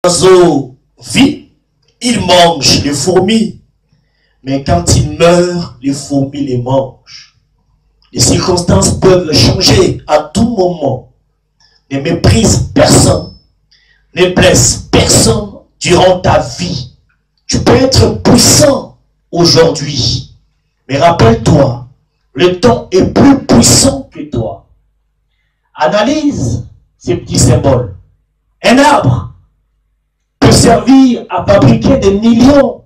L'oiseau vit, il mange les fourmis, mais quand il meurt, les fourmis les mangent. Les circonstances peuvent changer à tout moment. Ne méprise personne, ne blesse personne durant ta vie. Tu peux être puissant aujourd'hui, mais rappelle-toi, le temps est plus puissant que toi. Analyse ces petits symboles. Un arbre peut servir à fabriquer des millions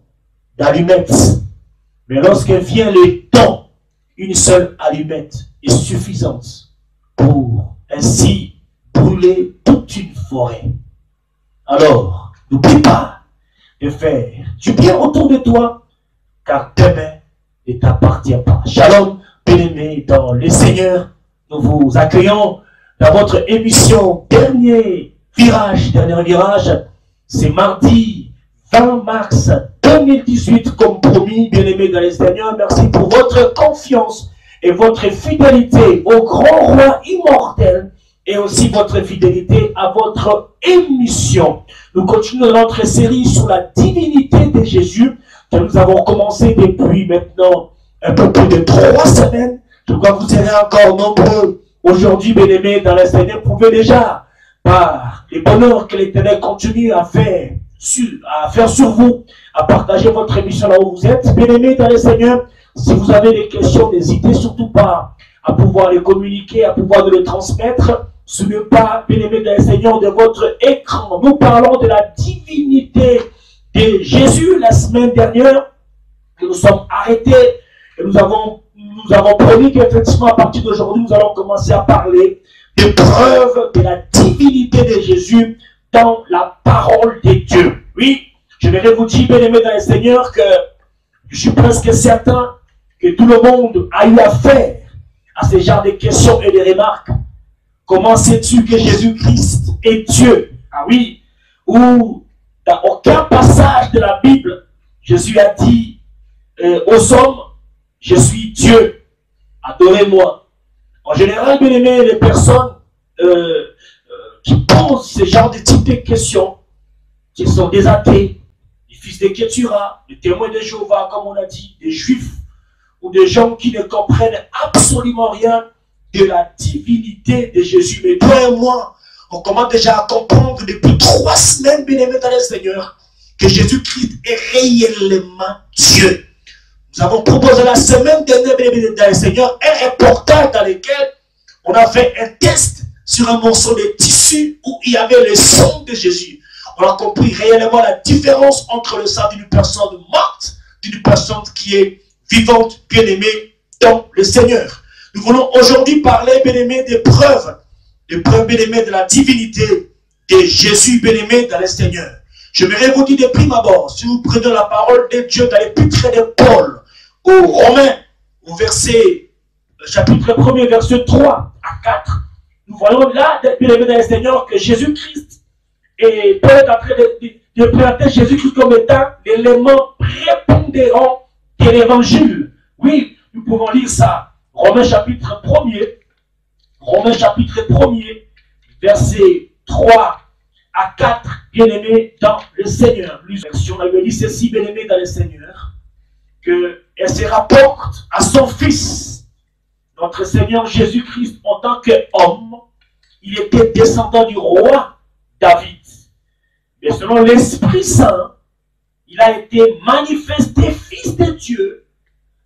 d'allumettes. Mais lorsque vient le temps, une seule allumette est suffisante pour ainsi brûler toute une forêt. Alors, n'oublie pas de faire du bien autour de toi, car demain ne t'appartient pas. Shalom, bien-aimés dans le Seigneur, nous vous accueillons dans votre émission Dernier Virage. C'est mardi 20 mars 2018, comme promis, bien-aimés dans le Seigneur. Merci pour votre confiance et votre fidélité au grand roi immortel et aussi votre fidélité à votre émission. Nous continuons notre série sur la divinité de Jésus que nous avons commencé depuis maintenant un peu plus de 3 semaines. Je crois que vous serez encore nombreux aujourd'hui, bien-aimés dans le Seigneur. Vous pouvez déjà, par les bonheurs que l'Éternel continue à faire sur vous, à partager votre émission là où vous êtes. Bien-aimés dans le Seigneur, si vous avez des questions, n'hésitez surtout pas à pouvoir les communiquer, à pouvoir les transmettre sur le pas, bien-aimés dans le Seigneur, de votre écran. Nous parlons de la divinité de Jésus la semaine dernière. Nous sommes arrêtés et nous avons promis qu'effectivement à partir d'aujourd'hui, nous allons commencer à parler des preuves de la divinité de Jésus dans la parole de Dieu. Oui, je vais vous dire, bien-aimés dans le Seigneur, que je suis presque certain que tout le monde a eu affaire à ce genre de questions et de remarques. Comment sais-tu que Jésus-Christ est Dieu? Ah oui, ou dans aucun passage de la Bible, Jésus a dit aux hommes, je suis Dieu, adorez-moi. En général, bien aimé, les personnes qui posent ce genre de type de questions, qui sont des athées, des fils de Kétura, des témoins de Jéhovah, comme on a dit, des juifs, ou des gens qui ne comprennent absolument rien de la divinité de Jésus. Mais toi et moi, on commence déjà à comprendre depuis 3 semaines, bien aimé dans le Seigneur, que Jésus-Christ est réellement Dieu. Nous avons proposé la semaine dernière, bien aimé dans le Seigneur, un reportage dans lequel on a fait un test sur un morceau de tissu où il y avait le sang de Jésus. On a compris réellement la différence entre le sang d'une personne morte, d'une personne qui est vivante, bien-aimée dans le Seigneur. Nous voulons aujourd'hui parler, bien-aimés, des preuves, bien-aimés, de la divinité de Jésus, bien-aimé dans le Seigneur. J'aimerais vous dire de prime abord, si vous prenez la parole de Dieu dans l'épître de Paul, aux Romains, au chapitre 1er, verset 3 à 4, nous voyons là, bien-aimés dans le Seigneur, que Jésus-Christ est peut-être en train de présenter Jésus-Christ comme étant l'élément prépondérant de l'évangile. Oui, nous pouvons lire ça. Romains chapitre 1er, verset 3 à 4, bien-aimés dans le Seigneur. On avait dit ceci, bien-aimés dans le Seigneur, qu'elle se rapporte à son Fils, notre Seigneur Jésus-Christ, en tant qu'homme. Il était descendant du roi David. Mais selon l'Esprit Saint, il a été manifesté Fils de Dieu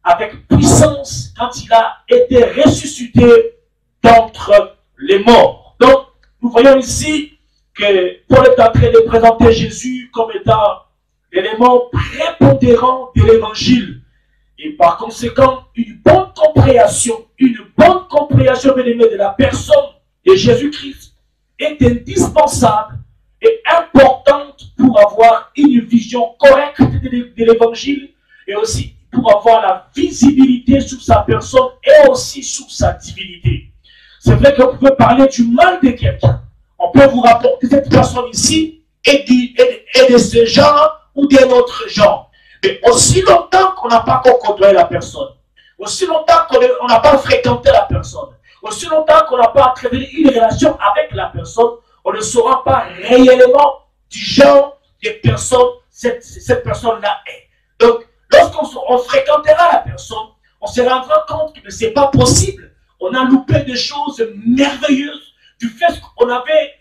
avec puissance quand il a été ressuscité d'entre les morts. Donc, nous voyons ici que Paul est en train de présenter Jésus comme étant l'élément prépondérant de l'évangile. Et par conséquent, une bonne compréhension bien-aimée, de la personne de Jésus-Christ est indispensable et importante pour avoir une vision correcte de l'évangile et aussi pour avoir la visibilité sur sa personne et aussi sur sa divinité. C'est vrai qu'on peut parler du mal de quelqu'un. On peut vous rapporter que cette personne ici est de ce genre ou d'un autre genre. Mais aussi longtemps qu'on n'a pas côtoyé la personne, aussi longtemps qu'on n'a pas fréquenté la personne, aussi longtemps qu'on n'a pas entretenu une relation avec la personne, on ne saura pas réellement du genre de personne cette personne-là est. Donc, lorsqu'on fréquentera la personne, on se rendra compte que ce n'est pas possible. On a loupé des choses merveilleuses du fait qu'on avait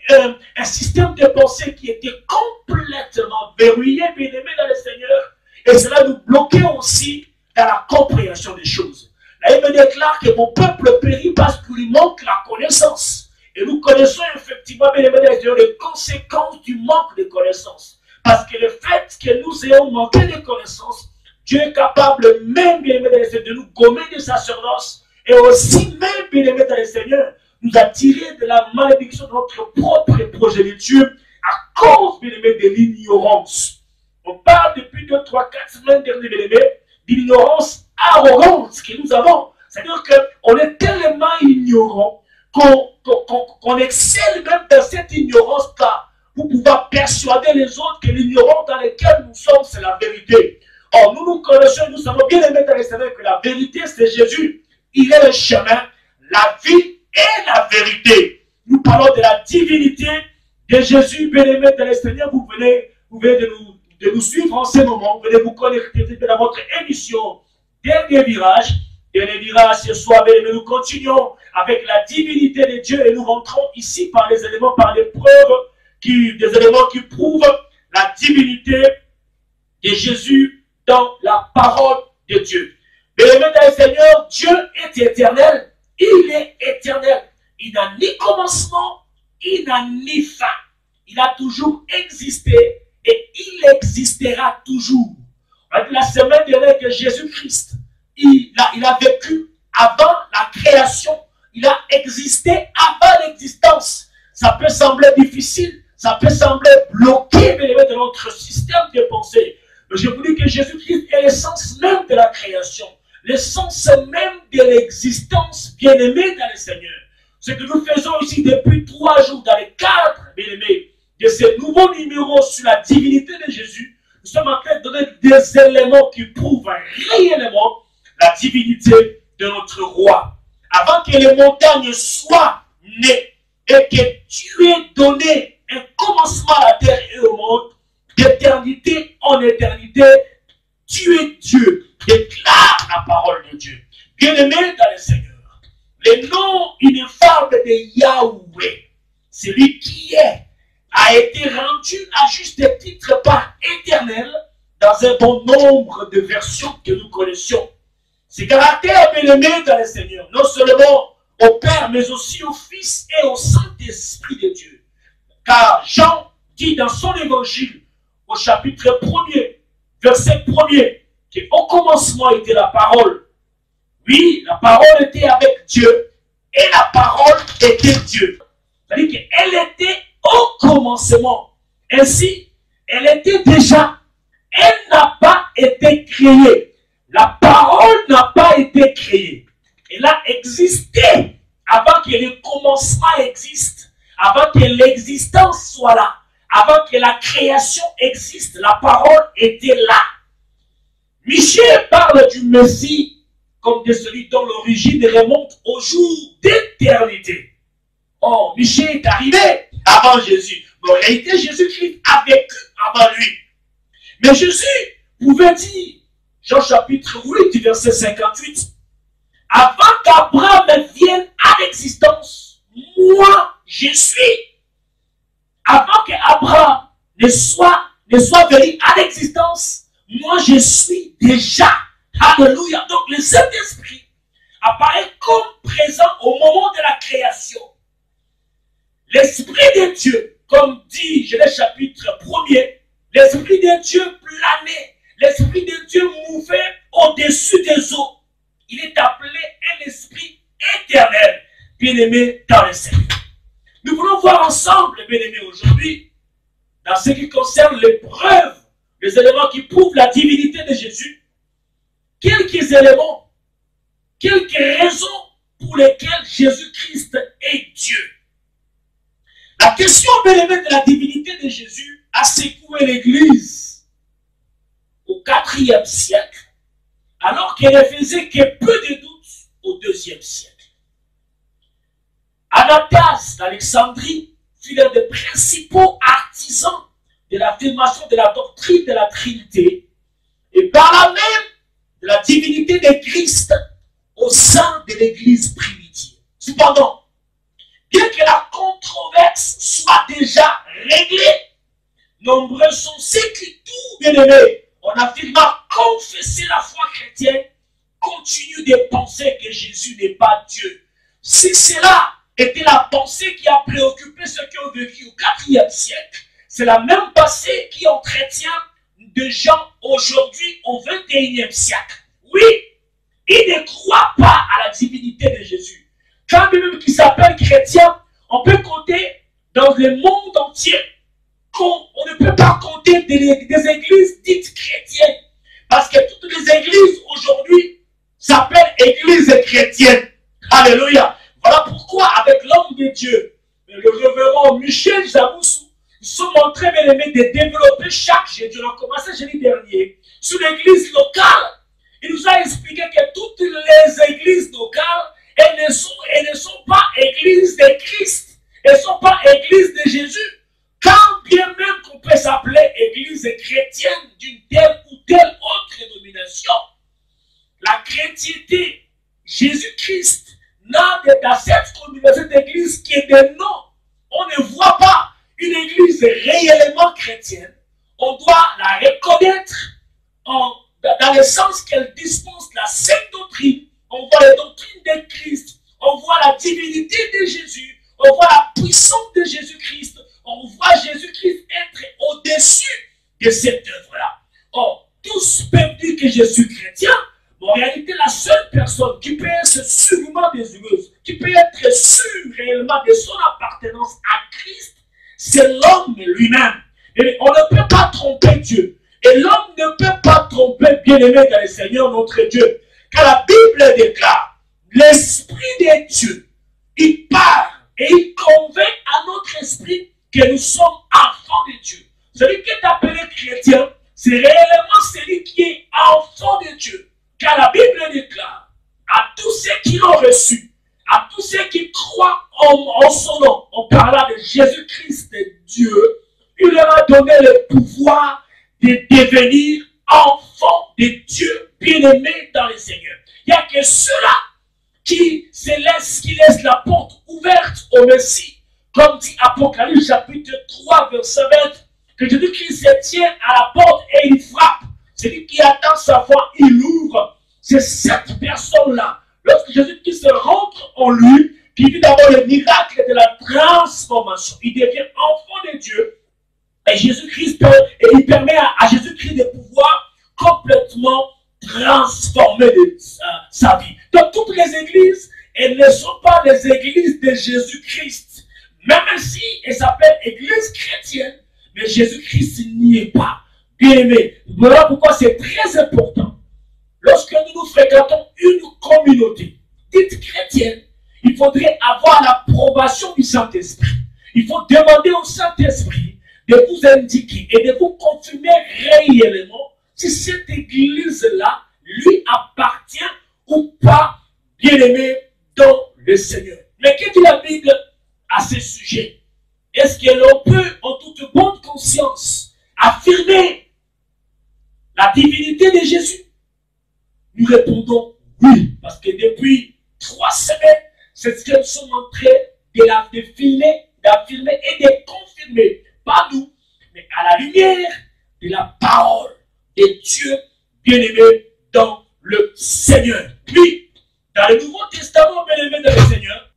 un système de pensée qui était complètement verrouillé, bien aimé dans le Seigneur. Et cela nous bloquait aussi dans la compréhension des choses. Là, il me déclare que mon peuple périt parce qu'il lui manque la connaissance. Et nous connaissons effectivement, bien aimé dans le Seigneur, les conséquences du manque de connaissance. Parce que le fait que nous ayons manqué de connaissances, Dieu est capable même, bien aimé dans le Seigneur, de nous gommer de sa surveillance. Et aussi même, bien aimé dans le Seigneur, nous a tiré de la malédiction de notre propre progéniture à cause, bien aimé, de l'ignorance. On parle depuis 2, 3, 4 semaines dernières, bien aimé, d'ignorance arrogante que nous avons. C'est-à-dire qu'on est tellement ignorant qu'on excelle même dans cette ignorance-là pour pouvoir persuader les autres que l'ignorance dans laquelle nous sommes, c'est la vérité. Or, nous connaissons, nous savons bien aimé dans les Seigneur que la vérité, c'est Jésus. Il est le chemin, la vie et la vérité. Nous parlons de la divinité de Jésus, bien-aimé dans le Seigneur. Vous venez de nous suivre en ce moment. Vous venez vous connecter dans votre émission Dernier Virage. Dernier Virage, ce soir, bien-aimé, nous continuons avec la divinité de Dieu et nous rentrons ici par les éléments, par les preuves, des éléments qui prouvent la divinité de Jésus dans la parole de Dieu. Bien-aimé dans le Seigneur, Dieu est éternel. Il est éternel. Il n'a ni commencement, il n'a ni fin. Il a toujours existé et il existera toujours. La semaine dernière que Jésus-Christ, il a vécu avant la création. Il a existé avant l'existence. Ça peut sembler difficile, ça peut sembler bloqué de notre système de pensée. Mais je vous dis que Jésus-Christ est l'essence même de la création. L'essence même de l'existence bien-aimée dans le Seigneur. Ce que nous faisons ici depuis 3 jours dans les 4 bien-aimés de ces nouveaux numéros sur la divinité de Jésus, nous sommes en train de donner des éléments qui prouvent réellement la divinité de notre roi. Avant que les montagnes soient nées et que tu aies donné un commencement à la terre et au monde, d'éternité en éternité, tu es Dieu. Déclare la parole de Dieu. Bien-aimé dans le Seigneur, le nom ineffable de Yahweh, celui qui est, a été rendu à juste titre par Éternel dans un bon nombre de versions que nous connaissions. Ces caractères, bien-aimés dans le Seigneur, non seulement au Père, mais aussi au Fils et au Saint-Esprit de Dieu. Car Jean dit dans son évangile, au chapitre 1er, verset 1er, qu'au commencement était la parole. Oui, la parole était avec Dieu et la parole était Dieu. C'est-à-dire qu'elle était au commencement. Ainsi, elle était déjà, elle n'a pas été créée. La parole n'a pas été créée. Elle a existé avant que le commencement existe, avant que l'existence soit là, avant que la création existe. La parole était là. Michée parle du Messie comme de celui dont l'origine remonte au jour d'éternité. Or, Michée est arrivé avant Jésus. Mais en réalité, Jésus-Christ a vécu avant lui. Mais Jésus pouvait dire, Jean chapitre 8, verset 58, avant qu'Abraham vienne à l'existence, moi, je suis. Avant qu'Abraham ne soit venu à l'existence, moi, je suis déjà. Alléluia. Donc, le Saint-Esprit apparaît comme présent au moment de la création. L'Esprit de Dieu, comme dit Genèse chapitre 1er, l'Esprit de Dieu planait, l'Esprit de Dieu mouvait au-dessus des eaux. Il est appelé un esprit éternel, bien-aimé dans le Seigneur. Nous voulons voir ensemble, bien-aimés, aujourd'hui, dans ce qui concerne les preuves, les éléments qui prouvent la divinité de Jésus, quelques éléments, quelques raisons pour lesquelles Jésus-Christ est Dieu. La question, bien-aimés, de la divinité de Jésus a secoué l'Église au IVe siècle, alors qu'elle ne faisait que peu de doutes au IIe siècle. Anastase d'Alexandrie fut l'un des principaux artisans de l'affirmation de la doctrine de la Trinité et par là même de la divinité de Christ au sein de l'Église primitive. Cependant, bien que la controverse soit déjà réglée, nombreux sont ceux qui, tout bien-aimés, en affirmant confesser la foi chrétienne, continuent de penser que Jésus n'est pas Dieu. Si cela était la pensée qui a préoccupé ceux qui ont vécu au IVe siècle, c'est la même pensée qui entretient des gens aujourd'hui au XXIe siècle. Oui, ils ne croient pas à la divinité de Jésus. Quand même qui s'appelle chrétien, on peut compter dans le monde entier, on ne peut pas compter des églises dites chrétiennes. Parce que toutes les églises aujourd'hui s'appellent églises chrétiennes. Alléluia. Voilà pourquoi avec l'homme de Dieu, le révérend Michel Zaboussou, nous sommes en train de développer chaque jeudi. On a commencé jeudi dernier sur l'église locale. Il nous a expliqué que toutes les églises locales, elles ne sont pas églises de Christ. Elles ne sont pas églises de Jésus. Quand bien même qu'on peut s'appeler église chrétienne d'une telle ou telle autre dénomination, la chrétienté, Jésus-Christ, n'a dans cette communauté d'église qui est de nom. On ne voit pas une église réellement chrétienne. On doit la reconnaître dans le sens qu'elle dispense la sainte doctrine. On voit les doctrines de Christ. On voit la divinité de Jésus. On voit la puissance de Jésus-Christ. On voit Jésus-Christ être au-dessus de cette œuvre-là. Or, tous peuvent dire que je suis chrétien, mais en réalité, la seule personne qui peut être sûrement désireuse, qui peut être sûre réellement de son appartenance à Christ, c'est l'homme lui-même. Et on ne peut pas tromper Dieu. Et l'homme ne peut pas tromper bien-aimé dans le Seigneur notre Dieu. Car la Bible déclare, l'Esprit de Dieu, il parle et il convainc à notre esprit que nous sommes enfants de Dieu. Celui qui est appelé chrétien, c'est réellement celui qui est enfant de Dieu. Car la Bible déclare à tous ceux qui l'ont reçu, à tous ceux qui croient en son nom, en parlant de Jésus-Christ de Dieu, il leur a donné le pouvoir de devenir enfants de Dieu bien-aimés dans le Seigneur. Il n'y a que ceux-là qui laissent la porte ouverte au Messie. Comme dit Apocalypse chapitre 3, verset 20, que Jésus-Christ se tient à la porte et il frappe. Celui qui attend sa voix, il ouvre. C'est cette personne-là, lorsque Jésus-Christ rentre en lui, qui vit d'abord le miracle de la transformation. Il devient enfant de Dieu. Et Jésus-Christ, et il permet à Jésus-Christ de pouvoir complètement transformer sa vie. Donc toutes les églises, elles ne sont pas des églises de Jésus-Christ. Même si elles s'appellent église chrétienne, mais Jésus-Christ n'y est pas. Bien aimé, voilà pourquoi c'est très important. Lorsque nous fréquentons une communauté dite chrétienne, il faudrait avoir l'approbation du Saint-Esprit. Il faut demander au Saint-Esprit de vous indiquer et de vous confirmer réellement si cette église-là lui appartient ou pas, bien-aimé dans le Seigneur. Mais que dit la Bible à ce sujet? Est-ce que l'on peut, en toute bonne conscience, affirmer la divinité de Jésus? Nous répondons oui, parce que depuis 3 semaines, c'est ce que nous sommes en train d'affirmer et de confirmer. Pas nous, mais à la lumière de la parole de Dieu bien-aimé dans le Seigneur. Puis, dans le Nouveau Testament bien-aimé dans le Seigneur,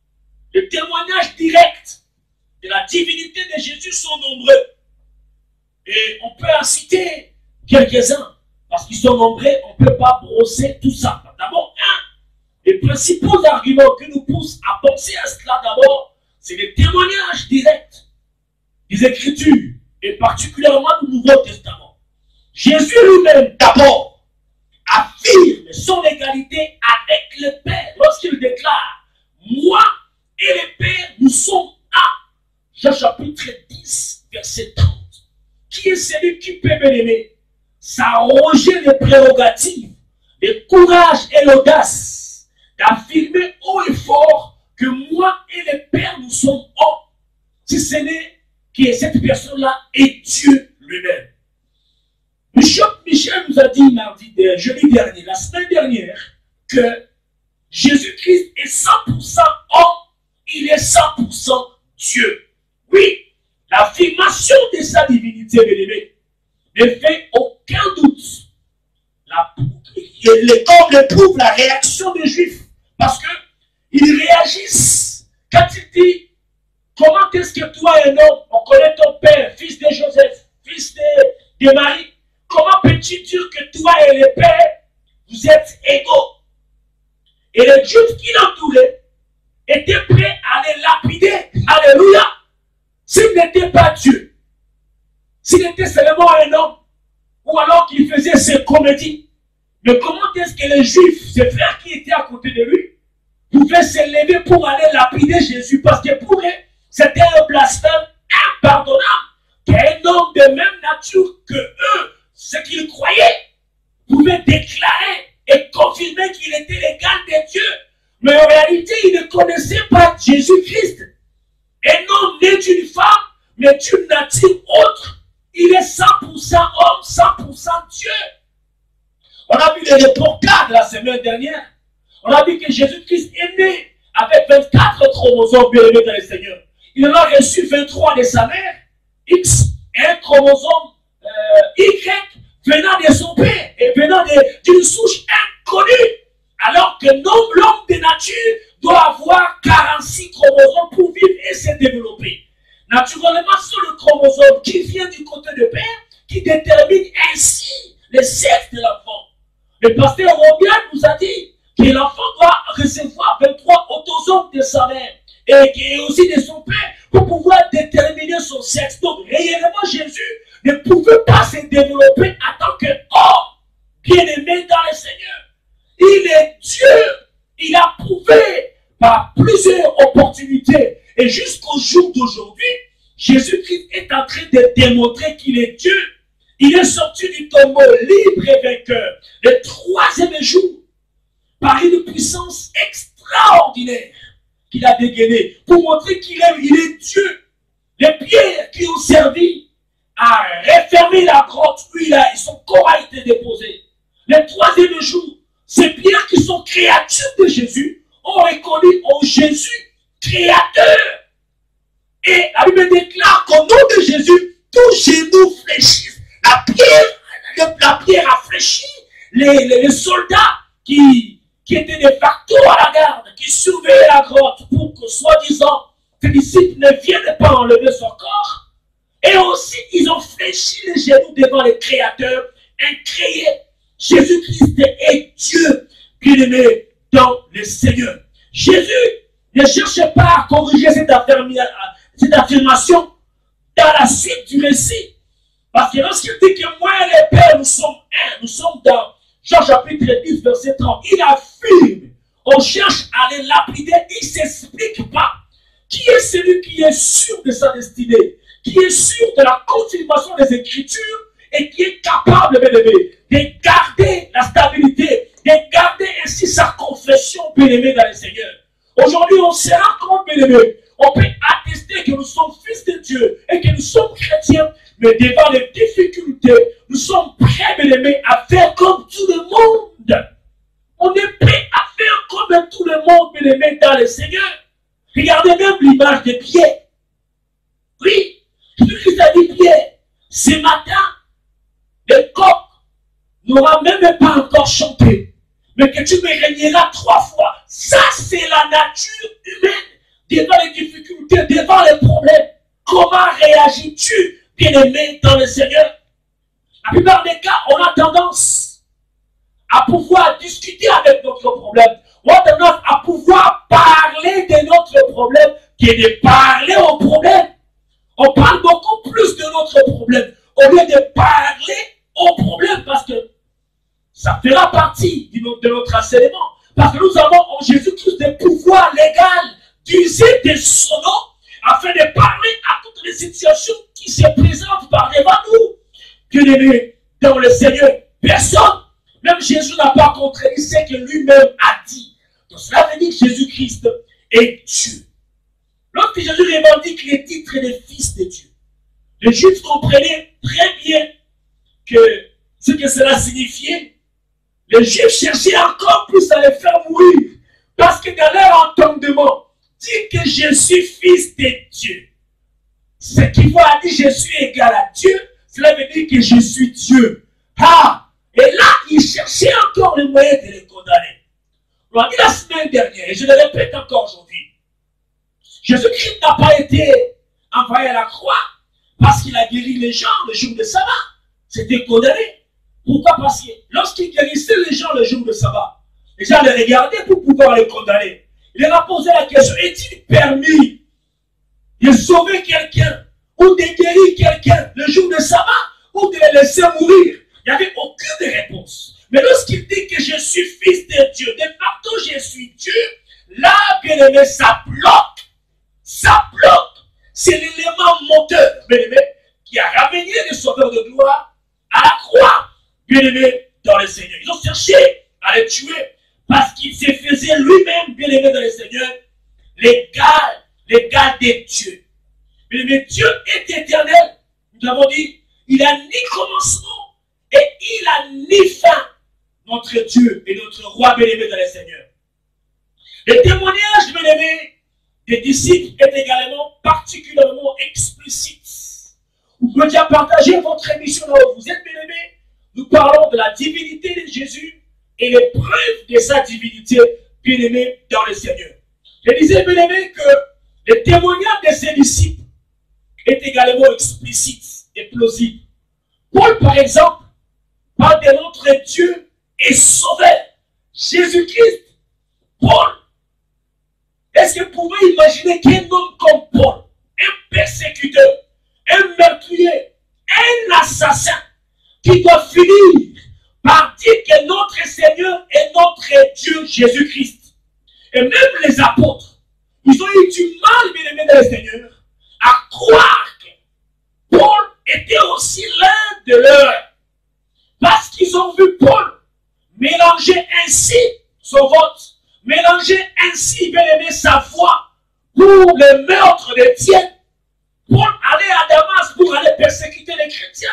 les témoignages directs de la divinité de Jésus sont nombreux. Et on peut en citer quelques-uns. Parce qu'ils sont nombreux, on ne peut pas brosser tout ça. D'abord, les principaux arguments qui nous poussent à penser à cela d'abord, c'est les témoignages directs des Écritures, et particulièrement du Nouveau Testament. Jésus lui-même, d'abord, affirme son égalité avec le Père lorsqu'il déclare « Moi et le Père, nous sommes un ». Jean chapitre 10, verset 30. Qui est celui qui peut m'aimer? S'arroger les prérogatives, le courage et l'audace d'affirmer haut et fort que moi et le Père nous sommes un. Si ce n'est que cette personne-là est Dieu lui-même. Bishop Michel nous a dit jeudi dernier, la semaine dernière, que Jésus-Christ est 100% homme, il est 100% Dieu. Oui, l'affirmation de sa divinité, bien-aimé, ne fait aucun doute. Comme le prouve la réaction des Juifs, parce qu'ils réagissent quand il dit, comment est-ce que toi, un homme, on connaît ton père, fils de Joseph, fils de Marie, comment peux-tu dire que toi et le père, vous êtes égaux? Et les Juifs qui l'entouraient étaient prêts à les lapider. Alléluia! S'il n'était pas Dieu, s'il était seulement un homme, ou alors qu'il faisait ses comédies, mais comment est-ce que les Juifs, ses frères qui étaient à côté de lui, pouvaient se lever pour aller lapider Jésus? Parce que pour eux, c'était un blasphème impardonnable, qu'un homme de même nature que eux, ce qu'ils croyaient, pouvait déclarer et confirmer qu'il était l'égal de Dieu. Mais en réalité, ils ne connaissaient pas Jésus-Christ. Un homme né d'une femme, mais d'une nature autre. Il est 100% homme, 100% Dieu. On a vu les reportages la semaine dernière. On a vu que Jésus-Christ est né avec 24 chromosomes bien-aimés dans le Seigneur. Il en a reçu 23 de sa mère, X, et un chromosome Y venant de son père et venant d'une souche inconnue. Alors que l'homme de nature doit avoir 46 chromosomes pour vivre et se développer. Naturellement, c'est le chromosome qui vient du côté de père qui détermine ainsi le sexe de l'enfant. Le pasteur Robian nous a dit que l'enfant doit recevoir 23 autosomes de sa mère et aussi de son père pour pouvoir déterminer son sexe. Donc, réellement, Jésus ne pouvait pas se développer en tant qu'homme bien-aimé dans le Seigneur. Il est Dieu. Il a prouvé par plusieurs opportunités. Et jusqu'au jour d'aujourd'hui, Jésus-Christ est en train de démontrer qu'il est Dieu. Il est sorti du tombeau libre et vainqueur le troisième jour par une puissance extraordinaire qu'il a dégainée pour montrer qu'il est Dieu. Les pierres qui ont servi à refermer la grotte où son corps a été déposé. Le troisième jour, ces pierres qui sont créatures de Jésus ont reconnu en Jésus créateur. Et la Bible déclare qu'au nom de Jésus, tous genou fléchissent. La pierre a fléchi. Les soldats qui étaient de facto à la garde, qui surveillaient la grotte pour que, soi-disant, ses disciples ne viennent pas enlever son corps. Et aussi, ils ont fléchi les genoux devant le Créateur, incréé. Jésus-Christ est Dieu, bien-aimé dans le Seigneur. Jésus ne cherchait pas à corriger cette affirmation dans la suite du récit. Parce que lorsqu'il dit que moi et le Père, nous sommes un, nous sommes dans Jean chapitre 10, verset 30, il affirme, on cherche à les lapider, il ne s'explique pas. Qui est celui qui est sûr de sa destinée, qui est sûr de la continuation des Écritures et qui est capable, bien-aimé, de garder la stabilité, de garder ainsi sa confession, bien-aimé, dans le Seigneur. Aujourd'hui, on se rend compte, bien-aimé, on peut attester que nous sommes fils de Dieu et que nous sommes chrétiens, mais devant les difficultés, nous sommes prêts, bien-aimés, à faire comme tout le monde. On est prêt à faire comme tout le monde, bien-aimé, dans le Seigneur. Regardez même l'image de Pierre. Oui, Jésus a dit Pierre, ce matin, le coq n'aura même pas encore chanté, mais que tu me régneras 3 fois. Ça, c'est la nature humaine devant les difficultés, devant les problèmes. Comment réagis-tu, bien-aimé, dans le Seigneur? La plupart des cas, on a tendance à pouvoir discuter avec notre problème. On a tendance à pouvoir parler de notre problème que de parler au problème. On parle beaucoup plus de notre problème au lieu de parler au problème parce que ça fera partie de notre enseignement. Parce que nous avons en Jésus-Christ des pouvoirs légaux d'user des son nom afin de parler à toutes les situations qui se présentent par devant nous. Bien-aimés dans le Seigneur, personne, même Jésus n'a pas contredit ce que lui-même a dit. Donc cela veut dire que Jésus-Christ est Dieu. Lorsque Jésus revendique les titres des fils de Dieu, Les Juifs comprenaient très bien que ce que cela signifiait. Les Juifs cherchaient encore plus à les faire mourir. Parce que dans leur entendement, dire que je suis fils de Dieu. Ce qui va dire je suis égal à Dieu, cela veut dire que je suis Dieu. Ah! Et là, ils cherchaient encore le moyen de les condamner. On l'a dit la semaine dernière, et je le répète encore aujourd'hui. Jésus-Christ n'a pas été envoyé à la croix parce qu'il a guéri les gens le jour de sabbat. C'était condamné. Pourquoi? Parce que lorsqu'il guérissait les gens le jour de sabbat, les gens les regardaient pour pouvoir les condamner. Il leur a posé la question, est-il permis de sauver quelqu'un ou de guérir quelqu'un le jour de sabbat ou de le laisser mourir? Il n'y avait aucune réponse. Mais lorsqu'il dit que je suis fils de Dieu, de partout je suis Dieu, là, bien aimé, ça bloque. Ça bloque. C'est l'élément moteur, bien aimé, qui a ramené le sauveur de gloire à la croix, bien aimé, dans le Seigneur. Ils ont cherché à le tuer parce qu'il se faisait lui-même, bien aimé, dans le Seigneur, l'égal de Dieu. Bien aimé, Dieu est éternel. Nous avons dit, il n'a ni commencement et il n'a ni fin. Notre Dieu et notre roi bien-aimé dans le Seigneur. Le témoignage bien-aimé des disciples est également particulièrement explicite. Vous pouvez déjà partager votre émission là où vous êtes bien-aimé. Nous parlons de la divinité de Jésus et les preuves de sa divinité bien-aimé dans le Seigneur. Je disais bien-aimé que le témoignage de ses disciples est également explicite et plausible. Paul par exemple parle de notre Dieu et sauveur, Jésus-Christ. Paul, est-ce que vous pouvez imaginer qu'un homme comme Paul, un persécuteur, un meurtrier, un assassin, qui doit finir par dire que notre Seigneur est notre Dieu Jésus-Christ. Et même les apôtres, ils ont eu du mal, bien aimé dans le Seigneur, à croire que Paul était aussi l'un de leurs. Parce qu'ils ont vu Paul mélanger ainsi son vote, mélanger ainsi, bien aimé, sa foi pour le meurtre des tiens. Paul allait à Damas pour aller persécuter les chrétiens.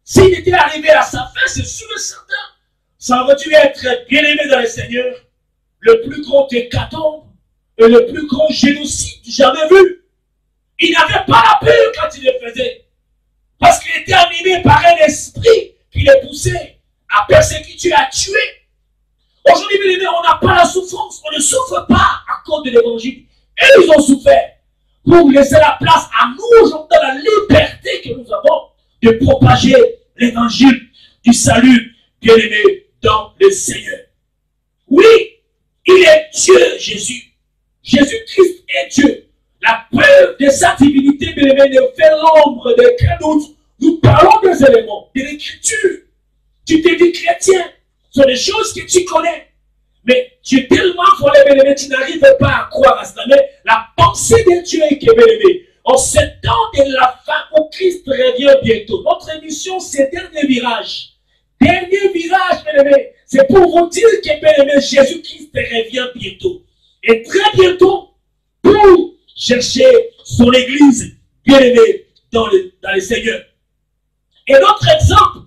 S'il était arrivé à sa fin, c'est sûr et certain, ça aurait dû être, bien aimé dans le Seigneur, le plus grand hécatombe et le plus grand génocide jamais vu. Il n'avait pas la peur quand il le faisait, parce qu'il était animé par un esprit qui le poussait à persécuter, à tuer. Aujourd'hui, bien aimé, on n'a pas la souffrance. On ne souffre pas à cause de l'évangile. Et ils ont souffert pour laisser la place à nous aujourd'hui dans la liberté que nous avons de propager l'évangile du salut, bien aimé, dans le Seigneur. Oui, il est Dieu, Jésus. Jésus-Christ est Dieu. La preuve de sa divinité, bien aimé, ne fait l'ombre de qu'un doute. Nous parlons des éléments de l'écriture. Tu te dis chrétien, ce sont des choses que tu connais. Mais tu es tellement volé, bien-aimé, tu n'arrives pas à croire à cela. Mais la pensée de Dieu est que, bien-aimé, en ce temps de la fin où Christ revient bientôt, notre émission, c'est dernier virage. Dernier virage, bien-aimé, c'est pour vous dire que, bien-aimé, Jésus-Christ revient bientôt. Et très bientôt, pour chercher son église, bien-aimé, dans le Seigneur. Et notre exemple,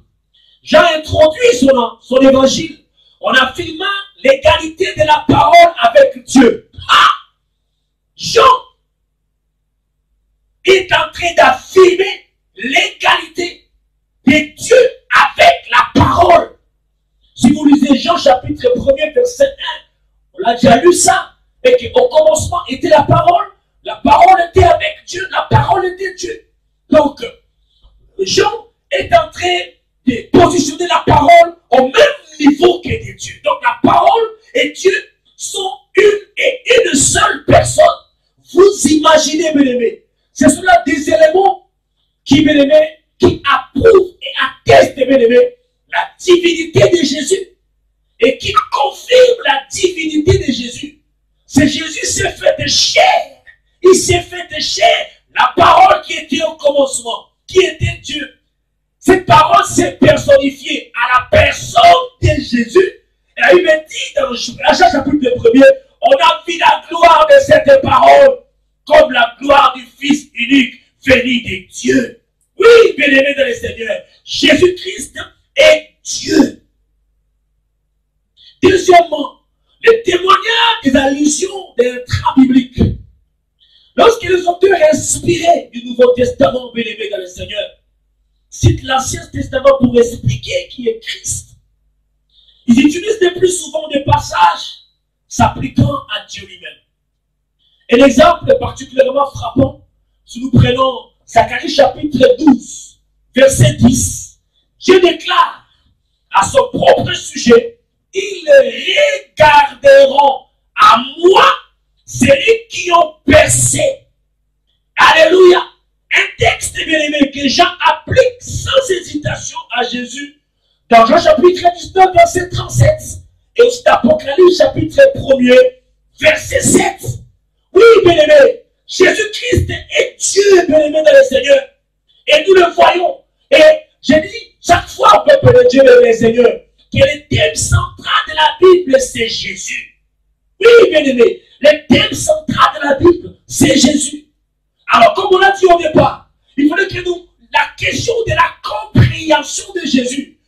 Jean introduit son évangile en affirmant l'égalité de la parole avec Dieu. Ah! Jean est en train d'affirmer l'égalité de Dieu avec la parole. Si vous lisez Jean chapitre 1er verset 1, on a déjà lu ça, et qu'au commencement était la parole était avec Dieu, la parole était Dieu. Donc, Jean est en train de positionner la parole au même niveau que de Dieu. Donc la parole et Dieu sont une et une seule personne. Vous imaginez, bien aimé, ce sont là des éléments qui, bien aimé, qui approuvent et attestent, bien aimé, la divinité de Jésus et qui confirment la divinité de Jésus. C'est Jésus s'est fait de chair. Il s'est fait de chair. La parole qui était au commencement, qui était Dieu. Cette parole s'est personnifiée à la personne de Jésus. Et il me dit dans Jean chapitre 1er, on a vu la gloire de cette parole comme la gloire du Fils unique venu de Dieu. Oui, bien-aimé dans le Seigneur, Jésus-Christ est Dieu. Deuxièmement, le témoignage des allusions des traits bibliques. Lorsque les auteurs inspirés du Nouveau Testament, bien-aimé dans le Seigneur, citent l'Ancien Testament pour expliquer qui est Christ, ils utilisent le plus souvent des passages s'appliquant à Dieu lui-même. Un exemple particulièrement frappant, si nous prenons Zacharie chapitre 12, verset 10, Dieu déclare à son propre sujet, ils regarderont à moi celui qui ont percé. Alléluia. Un texte bien-aimé que Jean applique sans hésitation à Jésus dans Jean chapitre 19, verset 37 et aussi d'Apocalypse chapitre 1er, verset 7. Oui, bien-aimé, Jésus-Christ est Dieu, bien-aimé dans le Seigneur. Et nous le voyons. Et je dis, chaque fois, peuple de Dieu, bien-aimé Seigneur, que le thème central de la Bible, c'est Jésus. Oui, bien-aimé, le thème central de la Bible, c'est Jésus. Alors, comme on l'a dit au départ, il faudrait que nous, la question de la compréhension de Jésus,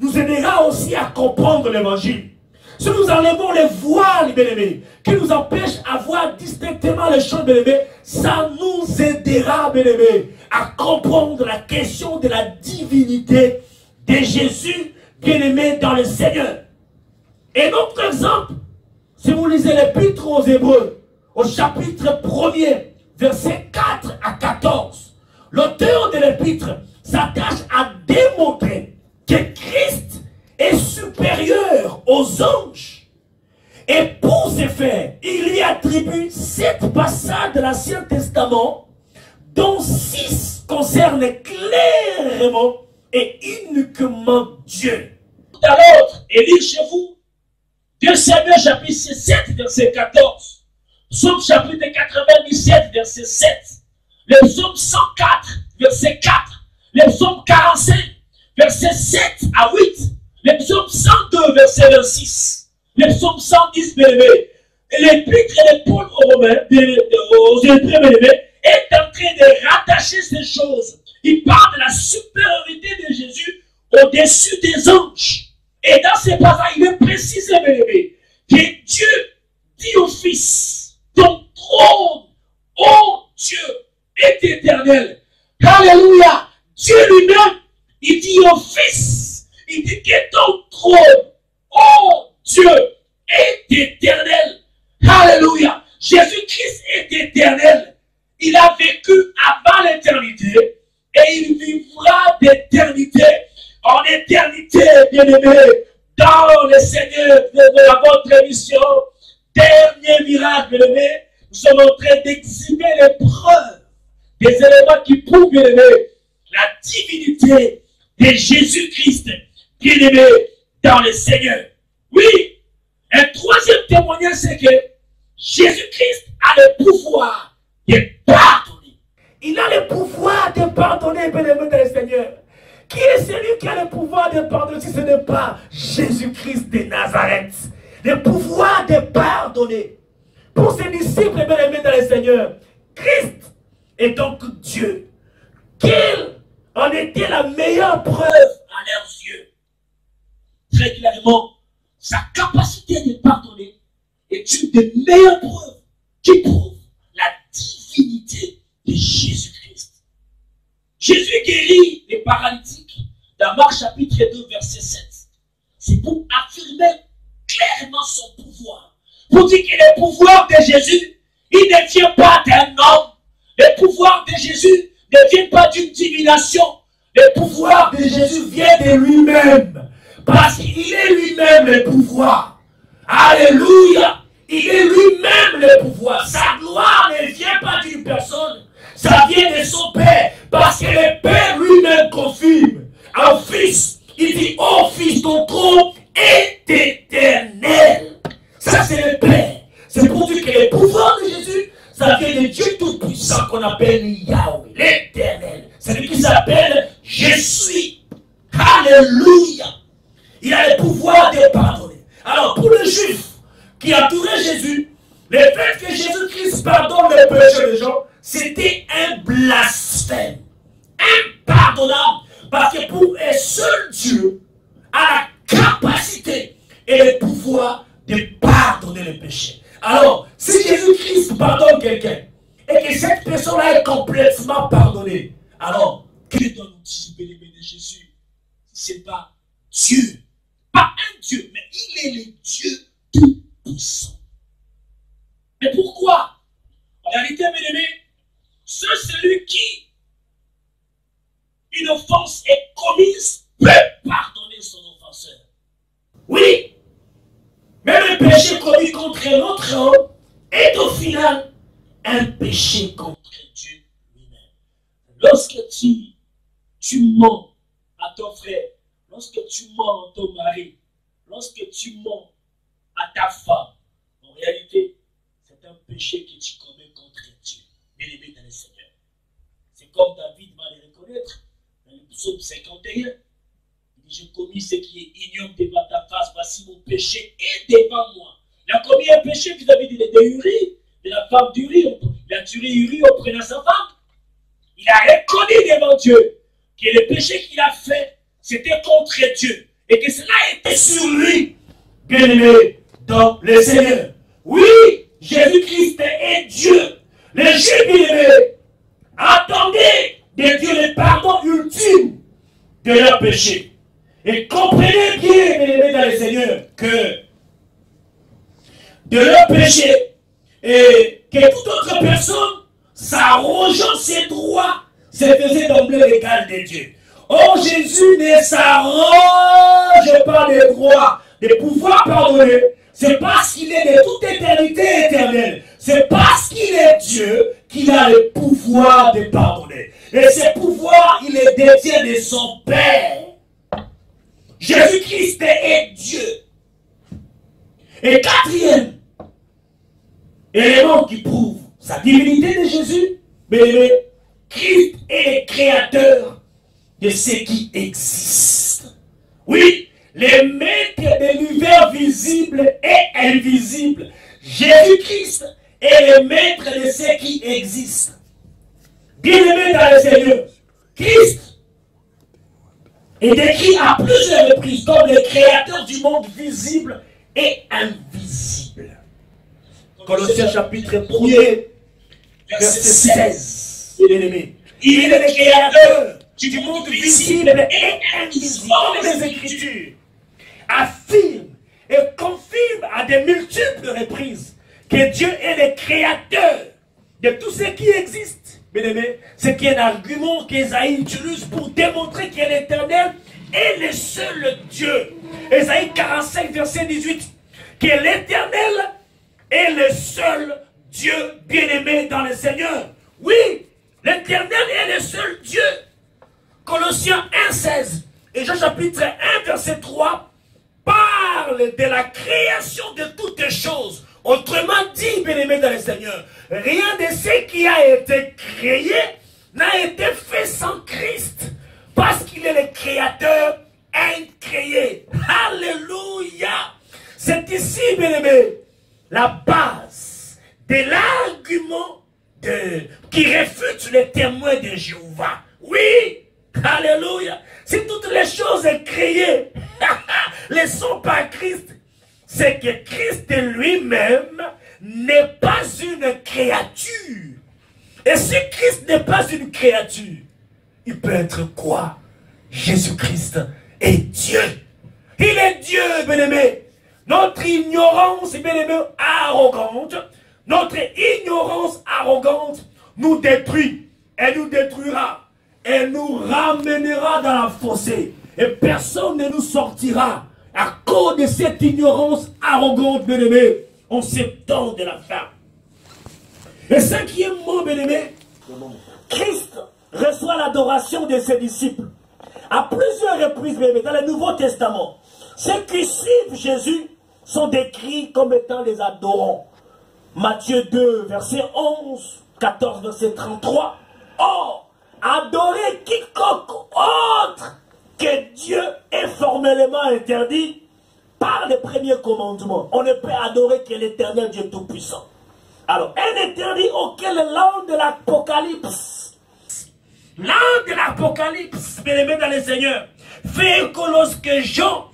nous aidera aussi à comprendre l'évangile. Si nous enlevons les voiles, bien-aimés, qui nous empêchent à voir distinctement les choses, bien-aimés, ça nous aidera, bien-aimés, à comprendre la question de la divinité de Jésus, bien-aimé dans le Seigneur. Et notre exemple, si vous lisez l'Épître aux Hébreux, au chapitre 1er, versets 4 à 14, l'auteur de l'Épître s'attache à démontrer que Christ est supérieur aux anges. Et pour ce faire, il lui attribue 7 passages de l'Ancien Testament, dont 6 concernent clairement et uniquement Dieu. Tout à l'autre, et lire chez vous, 2 Samuel chapitre 7, verset 14. Psaume chapitre 97, verset 7. Le psaume 104, verset 4. Le psaume 45, verset 7 à 8. Le psaume 102, verset 26. Le psaume 110, bien-aimé. L'épître de Paul aux Romains, aux Hébreux, bien-aimé, est en train de rattacher ces choses. Il parle de la supériorité de Jésus au-dessus des anges. Et dans ces passages, il est précisé, bien-aimé, que Dieu dit au Fils, ton trône, ô Dieu, est éternel. Alléluia. Dieu lui-même, il dit au Fils, il dit que ton trône, ô Dieu, est éternel. Alléluia. Jésus-Christ est éternel. Il a vécu avant l'éternité et il vivra d'éternité en éternité, bien-aimé, dans le Seigneur de votre émission. Dernier miracle, bien-aimé, nous sommes en train d'exhiber les preuves, des éléments qui prouvent, bien-aimé, la divinité de Jésus-Christ, bien-aimé, dans le Seigneur. Oui, un troisième témoignage, c'est que Jésus-Christ a le pouvoir de pardonner. Il a le pouvoir de pardonner, bien-aimé, dans le Seigneur. Qui est celui qui a le pouvoir de pardonner si ce n'est pas Jésus-Christ de Nazareth? Le pouvoir de pardonner. Pour ses disciples bien-aimés dans le Seigneur, Christ est donc Dieu. Quelle en était la meilleure preuve à leurs yeux? Très clairement, sa capacité de pardonner est une des meilleures preuves qui prouve la divinité de Jésus-Christ. Jésus guérit les paralytiques dans Marc chapitre 2, verset 7. C'est pour affirmer clairement son pouvoir. Pour dire que le pouvoir de Jésus, il ne vient pas d'un homme. Le pouvoir de Jésus ne vient pas d'une divination. Le pouvoir de Jésus vient de lui-même. Parce qu'il est lui-même le pouvoir. Alléluia. Il est lui-même le pouvoir. Sa gloire ne vient pas d'une personne. Ça vient de son Père. Parce que le Père lui-même confirme. Un fils, il dit, oh fils, ton trône est éternel. Ça c'est le Père. C'est pour dire que le pouvoir de Jésus, ça vient de Dieu Tout-Puissant qu'on appelle Yahweh, l'Éternel. C'est lui qui s'appelle Je suis. Alléluia. Il a le pouvoir de pardonner. Alors pour le juif qui entourait Jésus, le fait que Jésus-Christ pardonne les péchés des gens, c'était un blasphème. impardonnable. Parce que pour un seul Dieu a la capacité et le pouvoir de pardonner les péchés. Alors, si Jésus-Christ pardonne quelqu'un et que cette personne-là est complètement pardonnée, alors, que donne-nous bien-aimé de Jésus? Ce n'est pas Dieu. Pas un Dieu, mais il est le Dieu tout-puissant. Mais pourquoi? En réalité, bien-aimé, c'est celui qui, une offense est commise, peut pardonner son offenseur. Oui, même le péché commis contre un autre homme est au final un péché contre Dieu lui-même. Lorsque tu mens à ton frère, lorsque tu mens à ton mari, lorsque tu mens à ta femme, en réalité, c'est un péché que tu commets contre Dieu, bien-aimé dans le Seigneur. C'est comme David va le reconnaître dans le psaume 51. Il dit, j'ai commis ce qui est ignoble devant ta face, voici mon péché est devant moi. Il a commis un péché vis-à-vis de Uri, de la femme d'Uri. Il a tué Uri auprès de sa femme. Il a reconnu devant Dieu que le péché qu'il a fait, c'était contre Dieu. Et que cela était sur lui, bien-aimé dans le Seigneur. Oui, Jésus-Christ est Dieu. Les Juifs, bien-aimés, attendaient de Dieu le pardon ultime de leurs péchés. Et comprenez bien, bien-aimés dans le Seigneur, que de leurs péchés, et que toute autre personne, s'arrogeant ses droits, se faisait d'emblée l'égal de Dieu. Or, Jésus ne s'arroge pas des droits, de pouvoir pardonner. C'est parce qu'il est de toute éternité éternelle. C'est parce qu'il est Dieu qu'il a le pouvoir de pardonner. Et ce pouvoir, il est détient de son Père. Jésus-Christ est Dieu. Et quatrième élément qui prouve sa divinité de Jésus, mais Christ est le créateur de ce qui existe. Oui, le maître de l'univers visible et invisible. Jésus-Christ est le maître de ce qui existe. Bien-aimé dans le Seigneur, Christ est décrit à plusieurs reprises comme le créateur du monde visible et invisible. Colossiens chapitre 1er, verset 16. Bien-aimé, il est le créateur du monde visible et invisible. Les Écritures affirment et confirment à de multiples reprises que Dieu est le créateur de tout ce qui existe. Bien-aimé, c'est qui est un argument qu'Ésaïe utilise pour démontrer que l'Éternel est le seul Dieu. Ésaïe 45, verset 18, que l'Éternel est le seul Dieu bien-aimé dans le Seigneur. Oui, l'Éternel est le seul Dieu. Colossiens 1, 16 et Jean chapitre 1, verset 3 parle de la création de toutes choses. Autrement dit, bien-aimé dans le Seigneur, rien de ce qui a été créé n'a été fait sans Christ. Parce qu'il est le créateur incréé. Alléluia. C'est ici, bien-aimé, la base de l'argument qui réfute les témoins de Jéhovah. Oui, alléluia. Si toutes les choses créées ne sont pas Christ, c'est que Christ lui-même n'est pas une créature. Et si Christ n'est pas une créature, il peut être quoi? Jésus-Christ est Dieu. Il est Dieu, bien-aimé. Notre ignorance, bien-aimé, arrogante, notre ignorance arrogante nous détruit. Elle nous détruira. Elle nous ramènera dans la fossée. Et personne ne nous sortira. À cause de cette ignorance arrogante, bien-aimé, on s'étend de la fin. Et cinquièmement, bien-aimé, Christ reçoit l'adoration de ses disciples. À plusieurs reprises, bien-aimé, dans le Nouveau Testament, ceux qui suivent Jésus sont décrits comme étant les adorants. Matthieu 2, verset 11, 14, verset 33. Or, adorer quiconque autre que Dieu est formellement interdit par le premier commandement. On ne peut adorer que l'Éternel Dieu Tout-Puissant. Alors, un interdit auquel l'ange de l'Apocalypse L'an de l'Apocalypse, bien-aimé dans le Seigneur, fait que lorsque Jean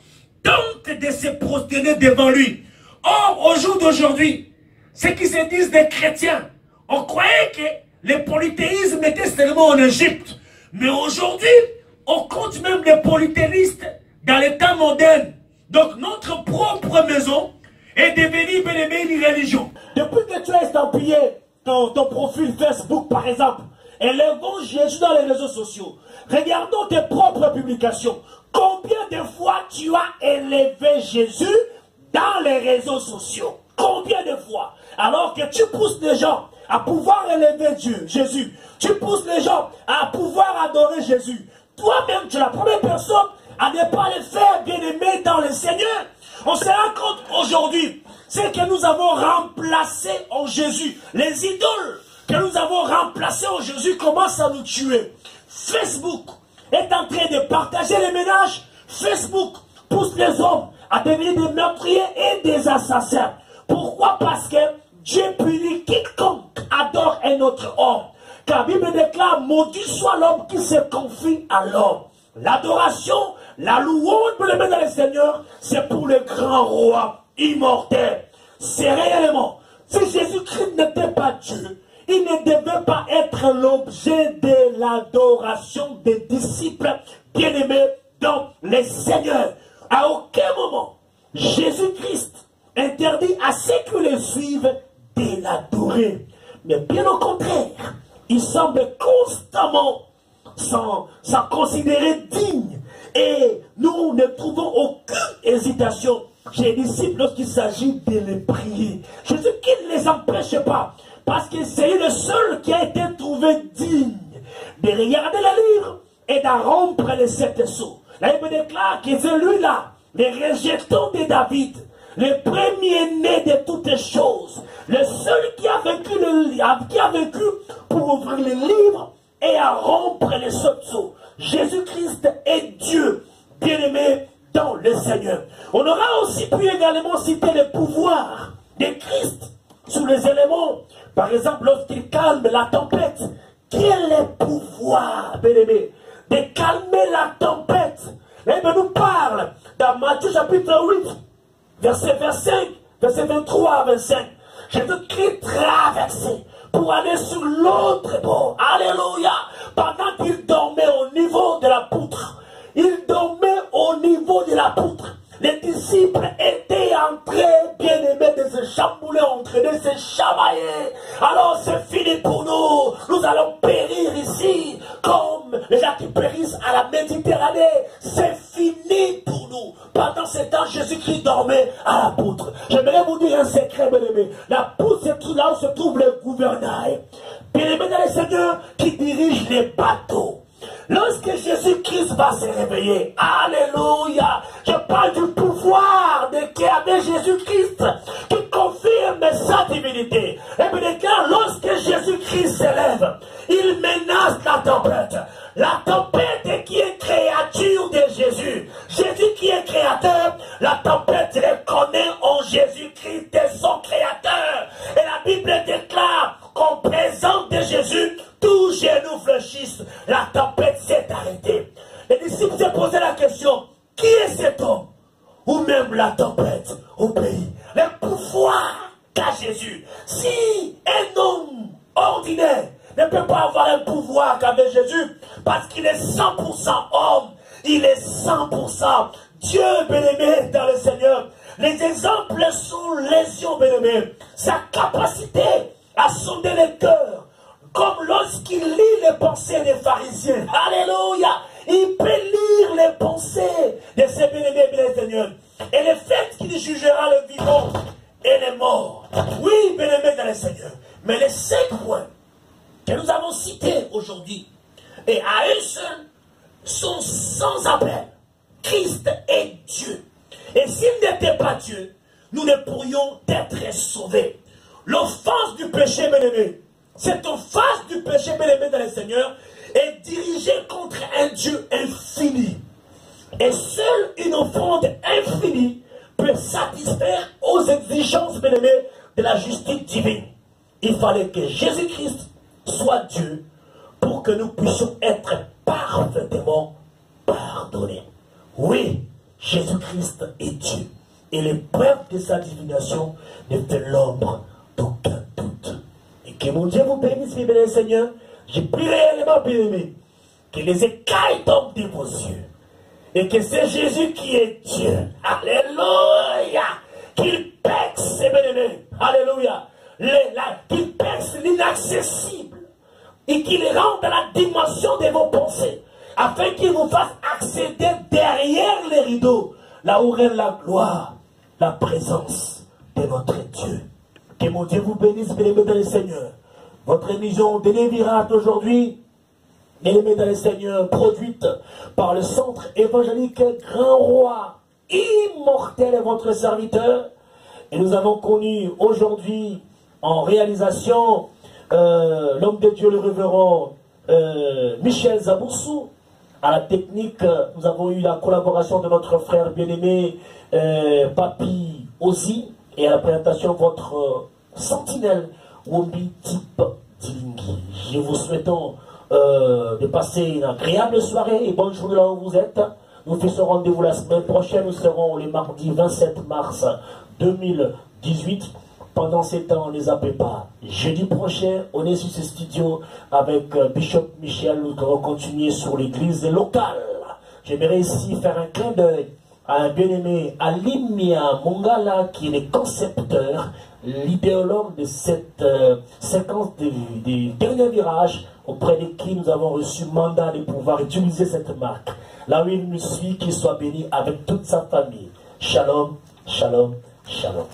tente de se prosterner devant lui, or, au jour d'aujourd'hui, ceux qui se disent des chrétiens, on croyait que le polythéisme était seulement en Égypte. Mais aujourd'hui, on compte même des polythéistes dans les temps modernes. Donc, notre propre maison est devenue, bien-aimé, une religion. Depuis que tu as estampillé ton profil Facebook, par exemple, élevons Jésus dans les réseaux sociaux. Regardons tes propres publications. Combien de fois tu as élevé Jésus dans les réseaux sociaux? Combien de fois? Alors que tu pousses les gens à pouvoir élever Dieu, Jésus. Tu pousses les gens à pouvoir adorer Jésus. Toi-même, tu es la première personne à ne pas le faire, bien-aimé dans le Seigneur. On se rend compte aujourd'hui, c'est que nous avons remplacé en Jésus. Les idoles que nous avons remplacées en Jésus commencent à nous tuer. Facebook est en train de partager les ménages. Facebook pousse les hommes à devenir des meurtriers et des assassins. Pourquoi? Parce que Dieu punit quiconque adore un autre homme. Car la Bible déclare, maudit soit l'homme qui se confie à l'homme. L'adoration, la louange pour le mettre dans le Seigneur, c'est pour le grand roi immortel. C'est réellement, si Jésus-Christ n'était pas Dieu, il ne devait pas être l'objet de l'adoration des disciples bien-aimés dans le Seigneur. À aucun moment, Jésus-Christ interdit à ceux qui le suivent de l'adorer. Mais bien au contraire, il semble constamment s'en considérer digne. Et nous ne trouvons aucune hésitation chez les disciples lorsqu'il s'agit de les prier. Jésus qui ne les empêche pas, parce que c'est le seul qui a été trouvé digne de regarder le livre et d'en rompre les sept sceaux. La Bible déclare que c'est lui-là, le rejeton de David, le premier-né de toutes les choses, le seul qui a vécu pour ouvrir les livres et à rompre les sept sceaux. Jésus-Christ est Dieu, bien-aimé dans le Seigneur. On aura aussi pu également citer le pouvoir de Christ sous les éléments. Par exemple, lorsqu'il calme la tempête, quel est le pouvoir, bien-aimé, de calmer la tempête? La Bible nous parle dans Matthieu chapitre 8, verset 25, verset 23 à 25. Jésus-Christ traversé pour aller sur l'autre bord. Alléluia. Pendant qu'il dormait au niveau de la poutre. Il dormait au niveau de la poutre. Les disciples étaient en train, bien-aimés, de se chambouler entre eux, de se chamailler. Alors c'est fini pour nous. Nous allons périr ici, comme les gens qui périssent à la Méditerranée. C'est fini pour nous. Pendant ce temps, Jésus-Christ dormait à la poutre. J'aimerais vous dire un secret, bien-aimé. La poutre, c'est là où se trouve le gouvernail. Bien-aimé dans le Seigneur qui dirige les bateaux. Lorsque Jésus-Christ va se réveiller, alléluia, je parle du pouvoir de qui avait Jésus-Christ, qui confirme sa divinité. Et bien, lorsque Jésus-Christ s'élève, il menace la tempête. La tempête qui est créature de Jésus. Jésus qui est créateur, la tempête reconnaît en Jésus-Christ son créateur. Et la Bible déclare qu'en présence de Jésus, tous genoux fléchissent. La tempête s'est arrêtée. Les disciples se posaient la question, qui est cet homme? Ou même la tempête obéit. Le pouvoir qu'a Jésus. Si un homme ordinaire ne peut pas avoir un pouvoir qu'avait Jésus, parce qu'il est 100% homme, il est 100% Dieu, bien-aimé dans le Seigneur. Les exemples sont légion, bien-aimé. Sa capacité à sonder les cœurs, comme lorsqu'il lit les pensées des pharisiens. Alléluia. Il peut lire les pensées de ses bien-aimés, bien Seigneur. Et le fait qu'il jugera le vivant et les morts. Oui, bien-aimé dans le Seigneur. Mais les 5 points que nous avons cités aujourd'hui, et à eux seuls, sont sans appel. Christ est Dieu. Et s'il n'était pas Dieu, nous ne pourrions être sauvés. L'offense du péché, bien-aimé, cette offense du péché, bien-aimé dans le Seigneur, est dirigée contre un Dieu infini. Et seule une offrande infinie peut satisfaire aux exigences, bien-aimé, de la justice divine. Il fallait que Jésus-Christ soit Dieu pour que nous puissions être parfaitement pardonnés. Oui, Jésus-Christ est Dieu. Et l'épreuve de sa divination ne fait l'ombre d'aucun doute. Et que mon Dieu vous bénisse, bien Seigneur. Je prie réellement, bien-aimé, que les écailles tombent de vos yeux. Et que c'est Jésus qui est Dieu. Alléluia. Qu'il perce, bien-aimé. Alléluia. Qu'il perce l'inaccessible. Et qu'il rentre dans la dimension de vos pensées. Afin qu'il vous fasse accéder derrière les rideaux. Là où règne la gloire, la présence de notre Dieu. Que mon Dieu vous bénisse, bien-aimés dans le Seigneur. Votre émission de Lévirate aujourd'hui, bien-aimés dans le Seigneur, produite par le Centre évangélique Grand Roi, immortel est votre serviteur. Et nous avons connu aujourd'hui en réalisation l'homme de Dieu, le révérend Michel Zaboursou. À la technique, nous avons eu la collaboration de notre frère bien-aimé Papi Ozi. Et à la présentation, votre sentinelle Wombi Type Dilingui. Je vous souhaitons de passer une agréable soirée et bonne journée là où vous êtes. Nous faisons rendez-vous la semaine prochaine. Nous serons le mardi 27 mars 2018. Pendant ces temps, ne zappez pas. Jeudi prochain, on est sur ce studio avec Bishop Michel. Nous allons continuer sur l'église locale. J'aimerais ici faire un clin d'œil à un bien-aimé Alimia Mongala, qui est le concepteur, l'idéologue de cette séquence des derniers virages, auprès de qui nous avons reçu mandat de pouvoir utiliser cette marque. Là où il nous suit, qu'il soit béni avec toute sa famille. Shalom, shalom, shalom.